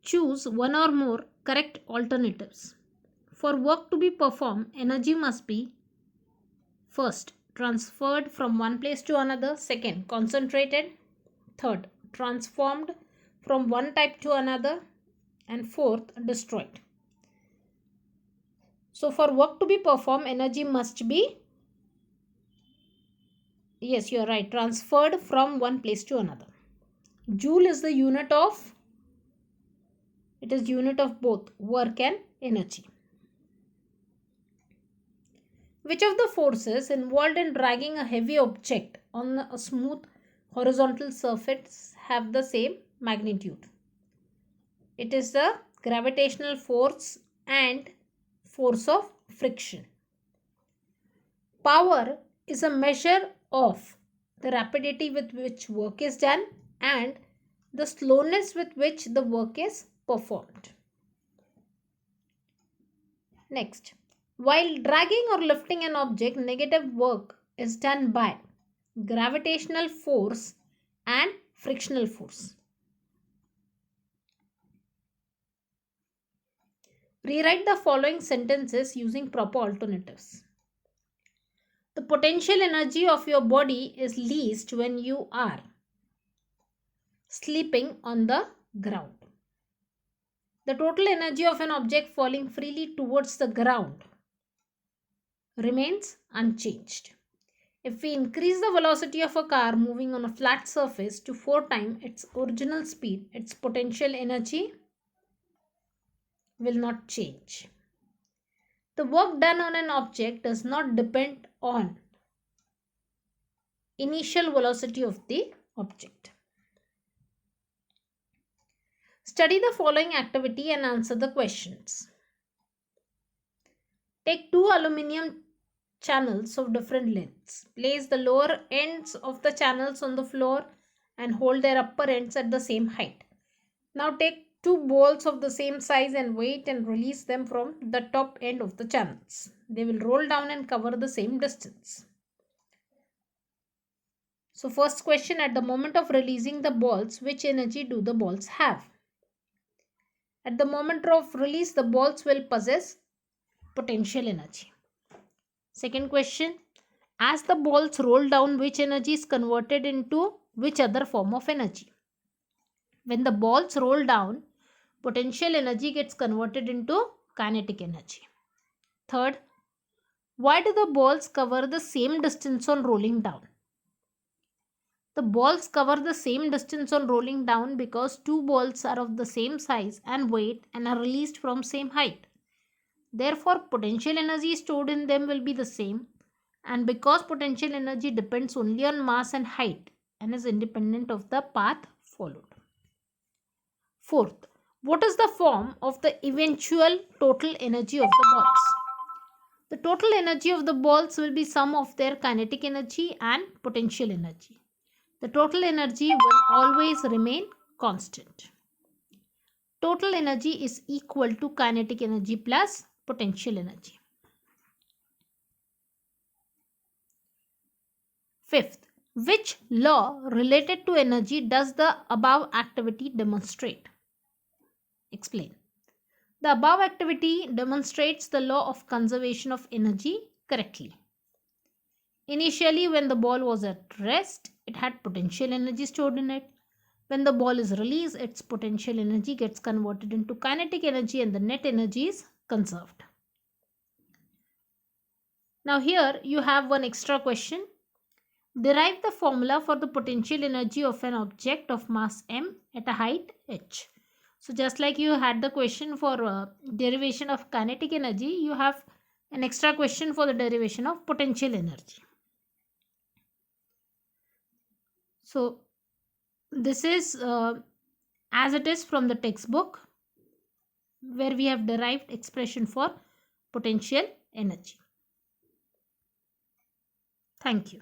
Choose one or more correct alternatives. For work to be performed, energy must be first, transferred from one place to another. Second, concentrated. Third, transformed from one type to another. And fourth, destroyed. So for work to be performed, energy must be, yes, you are right, transferred from one place to another. Joule is the unit of, it is unit of both work and energy. Which of the forces involved in dragging a heavy object on a smooth horizontal surface have the same magnitude? It is the gravitational force and force of friction. Power is a measure of the rapidity with which work is done and the slowness with which the work is performed. Next, while dragging or lifting an object, negative work is done by gravitational force and frictional force. Rewrite the following sentences using proper alternatives. The potential energy of your body is least when you are sleeping on the ground. The total energy of an object falling freely towards the ground remains unchanged. If we increase the velocity of a car moving on a flat surface to 4 times its original speed, its potential energy will not change. The work done on an object does not depend on initial velocity of the object. Study the following activity and answer the questions. Take two aluminium channels of different lengths. Place the lower ends of the channels on the floor and hold their upper ends at the same height. Now take two balls of the same size and weight and release them from the top end of the channels. They will roll down and cover the same distance. So first question, at the moment of releasing the balls, which energy do the balls have? At the moment of release, the balls will possess potential energy. Second question, as the balls roll down, which energy is converted into which other form of energy? When the balls roll down, potential energy gets converted into kinetic energy. Third, why do the balls cover the same distance on rolling down? The balls cover the same distance on rolling down because two balls are of the same size and weight and are released from same height. Therefore, potential energy stored in them will be the same, and because potential energy depends only on mass and height and is independent of the path followed. Fourth, what is the form of the eventual total energy of the balls? The total energy of the balls will be sum of their kinetic energy and potential energy. The total energy will always remain constant. Total energy is equal to kinetic energy plus potential energy. Fifth, which law related to energy does the above activity demonstrate? Explain. The above activity demonstrates the law of conservation of energy correctly. Initially, when the ball was at rest, it had potential energy stored in it. When the ball is released, its potential energy gets converted into kinetic energy and the net energy is conserved. Now here you have one extra question. Derive the formula for the potential energy of an object of mass m at a height h. So just like you had the question for derivation of kinetic energy, you have an extra question for the derivation of potential energy. So this is as it is from the textbook, where we have derived expression for potential energy. Thank you.